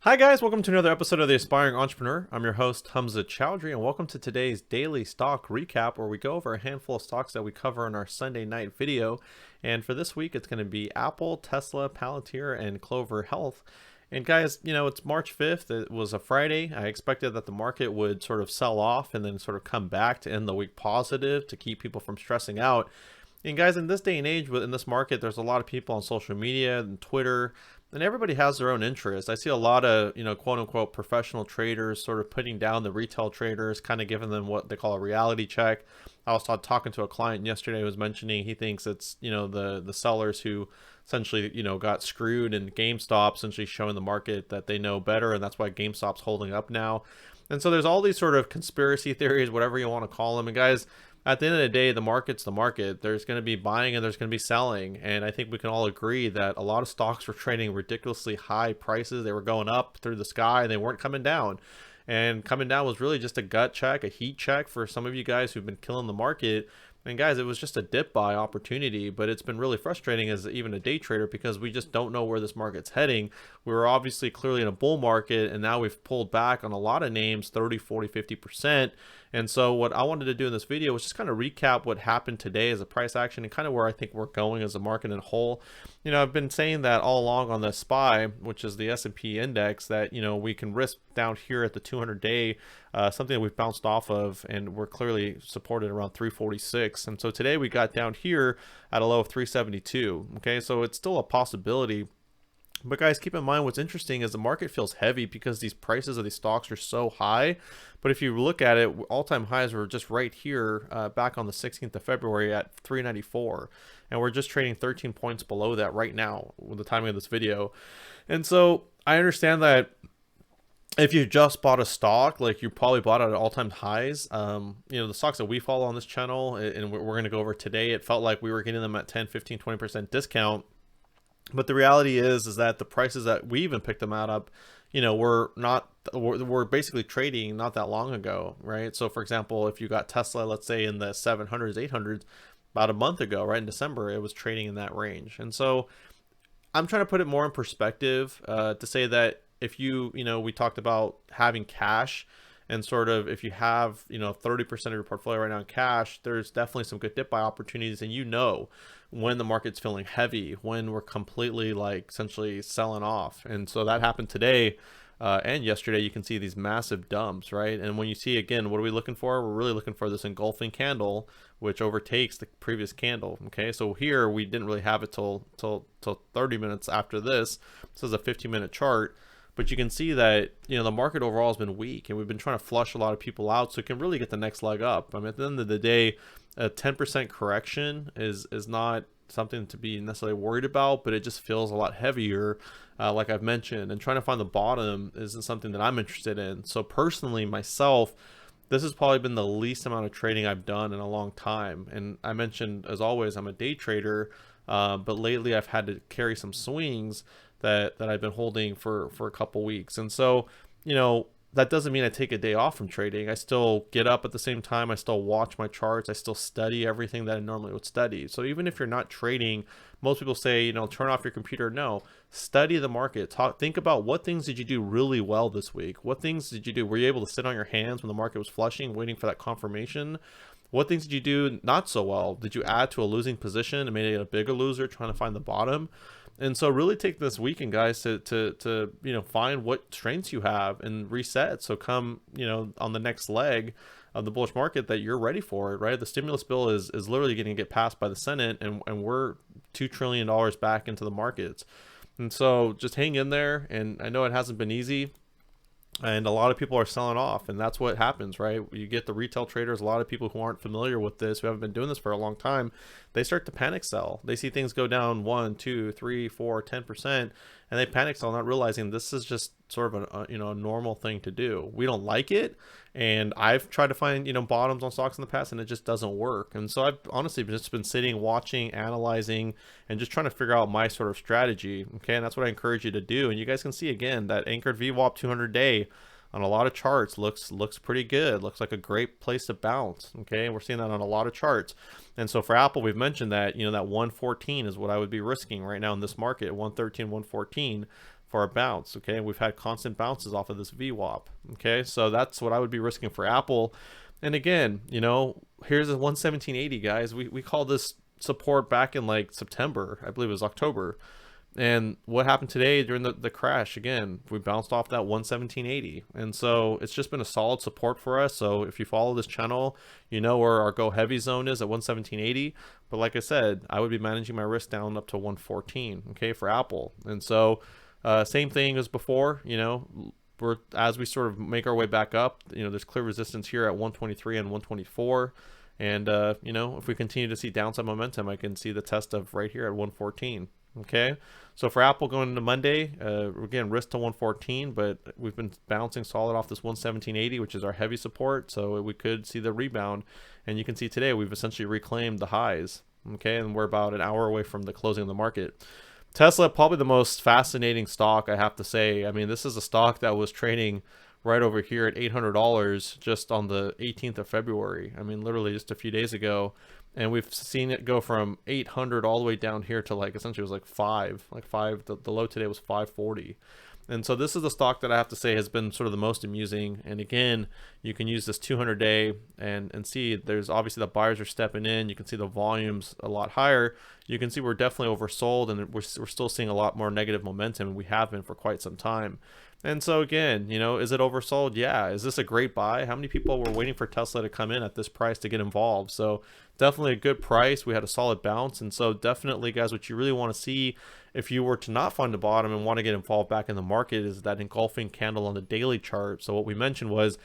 Hi guys, welcome to another episode of The Aspiring Entrepreneur. I'm your host Hamza Chowdhury, and welcome to today's daily stock recap where we go over a handful of stocks that we cover in our Sunday night video. And for this week, it's going to be Apple, Tesla, Palantir, and Clover Health. And guys, it's March 5th. It was a Friday. I expected that the market would sort of sell off and then sort of come back to end the week positive to keep people from stressing out. And guys, in this day and age, in this market, there's a lot of people on social media and Twitter, and everybody has their own interest. I see a lot of, quote unquote, professional traders sort of putting down the retail traders, kind of giving them what they call a reality check. I was talking to a client yesterday who was mentioning he thinks it's, the sellers who essentially, got screwed, and GameStop essentially showing the market that they know better, and that's why GameStop's holding up now. And so there's all these sort of conspiracy theories, whatever you want to call them. And guys, at the end of the day, the market's the market. There's going to be buying and there's going to be selling. And I think we can all agree that a lot of stocks were trading ridiculously high prices. They were going up through the sky and they weren't coming down. And coming down was really just a gut check, a heat check for some of you guys who've been killing the market. And guys, it was just a dip buy opportunity, but it's been really frustrating as even a day trader because we just don't know where this market's heading. We were obviously clearly in a bull market, and now we've pulled back on a lot of names, 30, 40, 50%. And so what I wanted to do in this video was just kind of recap what happened today as a price action and kind of where I think we're going as a market in a whole. I've been saying that all along on the SPY, which is the S&P index, that, we can risk down here at the 200-day, something that we've bounced off of, and we're clearly supported around 346. And so today we got down here at a low of 372. Okay, so it's still a possibility. But guys, keep in mind what's interesting is the market feels heavy because these prices of these stocks are so high. But if you look at it, all-time highs were just right here back on the 16th of February at 394. And we're just trading 13 points below that right now with the timing of this video. And so I understand that if you just bought a stock, like you probably bought it at all-time highs, the stocks that we follow on this channel and we're going to go over today, it felt like we were getting them at 10, 15, 20% discount. But the reality is that the prices that we even picked them out up, we're basically trading not that long ago, right? So for example, if you got Tesla, let's say in the 700s, 800s, about a month ago, right in December, it was trading in that range. And so I'm trying to put it more in perspective to say that if we talked about having cash, and sort of if you have 30% of your portfolio right now in cash, there's definitely some good dip buy opportunities. And when the market's feeling heavy, when we're completely essentially selling off. And so that happened today and yesterday. You can see these massive dumps, right? And when you see, again, what are we looking for? We're really looking for this engulfing candle which overtakes the previous candle. Okay, so here we didn't really have it till 30 minutes after this. This is a 15-minute chart. But you can see that the market overall has been weak, and we've been trying to flush a lot of people out so it can really get the next leg up. I mean, at the end of the day, a 10% correction is not something to be necessarily worried about, but it just feels a lot heavier, like I've mentioned. And trying to find the bottom isn't something that I'm interested in. So personally, myself, this has probably been the least amount of trading I've done in a long time. And I mentioned, as always, I'm a day trader, but lately I've had to carry some swings that I've been holding for a couple weeks. And so, that doesn't mean I take a day off from trading. I still get up at the same time. I still watch my charts. I still study everything that I normally would study. So even if you're not trading, most people say, turn off your computer. No, study the market. Think about what things did you do really well this week? What things did you do? Were you able to sit on your hands when the market was flushing, waiting for that confirmation? What things did you do not so well? Did you add to a losing position and made it a bigger loser trying to find the bottom? And so really take this weekend, guys, to find what strengths you have and reset. So come, on the next leg of the bullish market that you're ready for it, right? The stimulus bill is literally going to get passed by the Senate, and we're $2 trillion back into the markets. And so just hang in there. And I know it hasn't been easy, and a lot of people are selling off, and that's what happens, right? You get the retail traders, a lot of people who aren't familiar with this, who haven't been doing this for a long time, they start to panic sell. They see things go down 1, 2, 3, 4, 10%, and they panic sell, not realizing this is just sort of a normal thing to do. We don't like it, and I've tried to find bottoms on stocks in the past, and it just doesn't work. And so I've honestly just been sitting, watching, analyzing, and just trying to figure out my sort of strategy. Okay, and that's what I encourage you to do. And you guys can see again that anchored VWAP 200-day on a lot of charts looks pretty good. Looks like a great place to bounce. Okay, and we're seeing that on a lot of charts. And so for Apple, we've mentioned that that 114 is what I would be risking right now in this market. 113, 114 for our bounce. Okay, and we've had constant bounces off of this VWAP. Okay, so that's what I would be risking for Apple. And again, you know, here's a 117.80, guys. We called this support back in like September, I believe it was October. And what happened today during the crash? Again, we bounced off that 117.80. And so it's just been a solid support for us. So if you follow this channel, you know where our go heavy zone is at 117.80. But like I said, I would be managing my risk down up to 114, okay, for Apple. And so same thing as before, you know, as we sort of make our way back up, you know, there's clear resistance here at 123 and 124. And, you know, if we continue to see downside momentum, I can see the test of right here at 114. Okay, so for Apple going into Monday, again, risk to 114, but we've been bouncing solid off this 117.80, which is our heavy support. So we could see the rebound. And you can see today we've essentially reclaimed the highs. Okay, and we're about an hour away from the closing of the market. Tesla, probably the most fascinating stock, I have to say. I mean, this is a stock that was trading right over here at $800 just on the 18th of February. I mean, literally just a few days ago. And we've seen it go from 800 all the way down here to like essentially it was like five. The low today was 540. And so this is the stock that I have to say has been sort of the most amusing. And again, you can use this 200-day and see there's obviously the buyers are stepping in. You can see the volumes a lot higher. You can see we're definitely oversold, and we're still seeing a lot more negative momentum, and we have been for quite some time. And so again, you know, is it oversold? Yeah. Is this a great buy? How many people were waiting for Tesla to come in at this price to get involved? So definitely a good price. We had a solid bounce. And so definitely, guys, what you really want to see if you were to not find the bottom and want to get involved back in the market is that engulfing candle on the daily chart. So what we mentioned was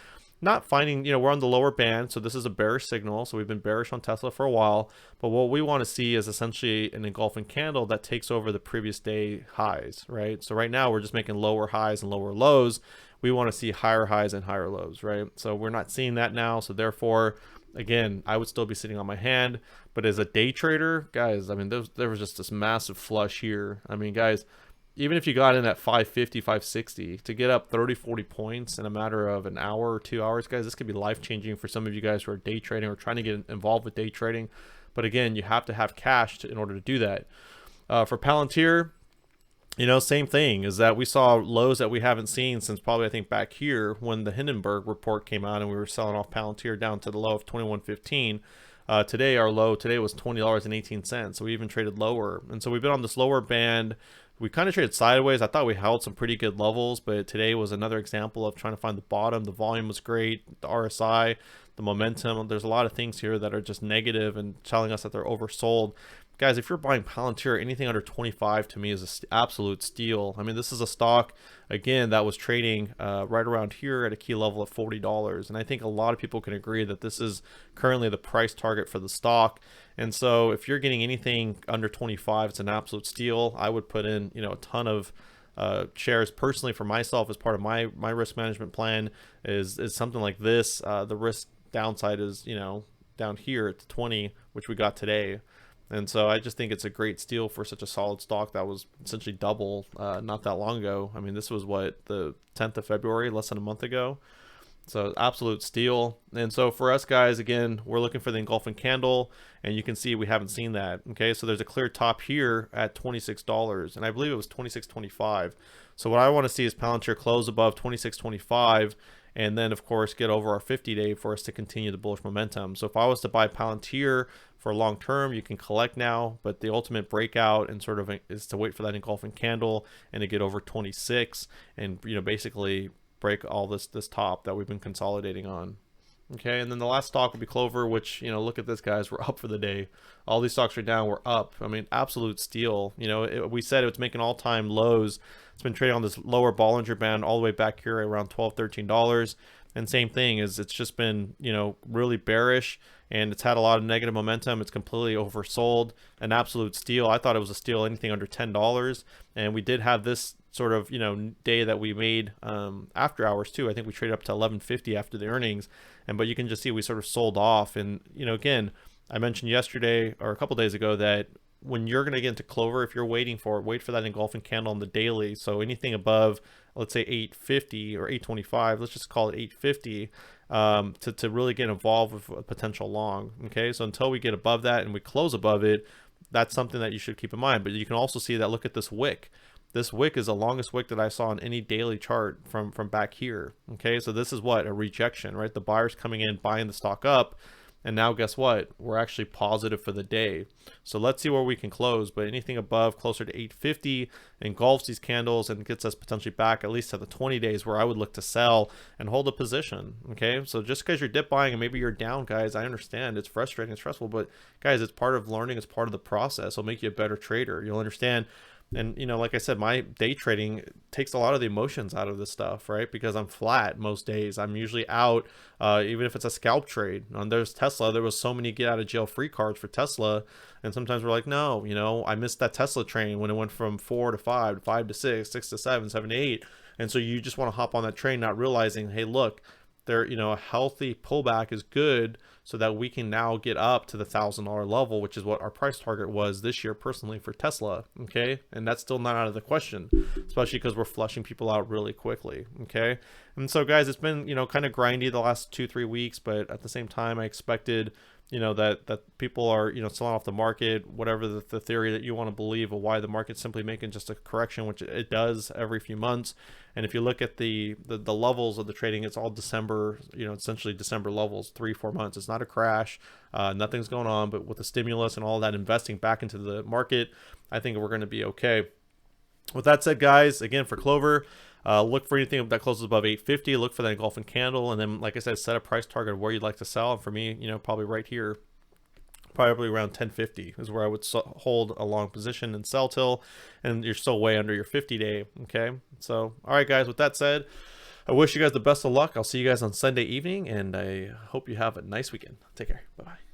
not finding, you know, we're on the lower band, so this is a bearish signal. So we've been bearish on Tesla for a while, but what we want to see is essentially an engulfing candle that takes over the previous day highs, right? So right now we're just making lower highs and lower lows. We want to see higher highs and higher lows, right? So we're not seeing that now. So therefore, again, I would still be sitting on my hand. But as a day trader, guys, I mean, there was just this massive flush here. I mean, guys, even if you got in at 550, 560, to get up 30, 40 points in a matter of an hour or 2 hours, guys, this could be life-changing for some of you guys who are day trading or trying to get involved with day trading. But again, you have to have cash in order to do that. For Palantir, you know, same thing, is that we saw lows that we haven't seen since probably, I think, back here when the Hindenburg report came out and we were selling off Palantir down to the low of 21.15. Today, our low today was $20.18. So we even traded lower. And so we've been on this lower band. We kind of traded sideways. I thought we held some pretty good levels, but today was another example of trying to find the bottom. The volume was great. The RSI, the momentum, there's a lot of things here that are just negative and telling us that they're oversold. Guys, if you're buying Palantir, anything under 25 to me is an absolute steal. I mean, this is a stock, again, that was trading right around here at a key level of $40. And I think a lot of people can agree that this is currently the price target for the stock. And so if you're getting anything under 25, it's an absolute steal. I would put in, you know, a ton of shares personally for myself as part of my risk management plan is something like this. The risk downside is, you know, down here at the 20, which we got today. And so I just think it's a great steal for such a solid stock that was essentially double not that long ago. I mean, this was what, the 10th of February, less than a month ago. So absolute steal. And so for us guys, again, we're looking for the engulfing candle, and you can see we haven't seen that. Okay, so there's a clear top here at $26, and I believe it was $26.25. So what I want to see is Palantir close above $26.25, and then of course get over our 50-day for us to continue the bullish momentum. So if I was to buy Palantir for long term, you can collect now, but the ultimate breakout and sort of is to wait for that engulfing candle and to get over 26 and, you know, basically break all this top that we've been consolidating on. Okay, and then the last stock would be Clover, which, you know, look at this, guys, we're up for the day. All these stocks are down, we're up. I mean, absolute steal. You know, we said it was making all-time lows. It's been trading on this lower Bollinger Band all the way back here around $12, $13. And same thing is it's just been, you know, really bearish, and it's had a lot of negative momentum. It's completely oversold. An absolute steal. I thought it was a steal anything under $10. And we did have this sort of, you know, day that we made after hours too. I think we traded up to 11.50 after the earnings, but you can just see we sort of sold off. And, you know, again, I mentioned yesterday or a couple days ago that when you're going to get into Clover, if you're waiting for it, wait for that engulfing candle on the daily. So anything above, let's say 850 or 825, let's just call it 850, to really get involved with a potential long. Okay, so until we get above that and we close above it, that's something that you should keep in mind. But you can also see that, look at this wick. this wick is the longest wick that I saw on any daily chart from back here. Okay, so this is what, a rejection, right? The buyers coming in, buying the stock up, and now guess what? We're actually positive for the day. So let's see where we can close, but anything above closer to 850 engulfs these candles and gets us potentially back at least to the 20 days where I would look to sell and hold a position. Okay, so just because you're dip buying and maybe you're down, guys, I understand it's frustrating, it's stressful, but guys, it's part of learning, it's part of the process. It'll make you a better trader. You'll understand. And, you know, like I said, my day trading takes a lot of the emotions out of this stuff, right? Because I'm flat most days. I'm usually out, even if it's a scalp trade. There's Tesla. There was so many get out of jail free cards for Tesla. And sometimes we're like, no, you know, I missed that Tesla train when it went from 4 to 5, 5 to 6, 6 to 7, 7 to 8. And so you just want to hop on that train, not realizing, hey, look, there, you know, a healthy pullback is good so that we can now get up to the $1,000 level, which is what our price target was this year personally for Tesla. Okay, and that's still not out of the question, especially because we're flushing people out really quickly. Okay, and so guys, it's been, you know, kind of grindy the last 2-3 weeks, but at the same time I expected, you know, that people are, you know, selling off the market, whatever the theory that you want to believe of why the market's simply making just a correction, which it does every few months. And if you look at the levels of the trading, it's all December, you know, essentially December levels, 3-4 months. It's not a crash, nothing's going on, but with the stimulus and all that investing back into the market, I think we're going to be okay. With that said, guys, again, for Clover, look for anything that closes above 850. Look for that engulfing candle, and then, like I said, set a price target of where you'd like to sell. And for me, you know, probably right here, probably around 1050 is where I would hold a long position and sell till, and you're still way under your 50-day. Okay, so all right, guys. With that said, I wish you guys the best of luck. I'll see you guys on Sunday evening, and I hope you have a nice weekend. Take care. Bye bye.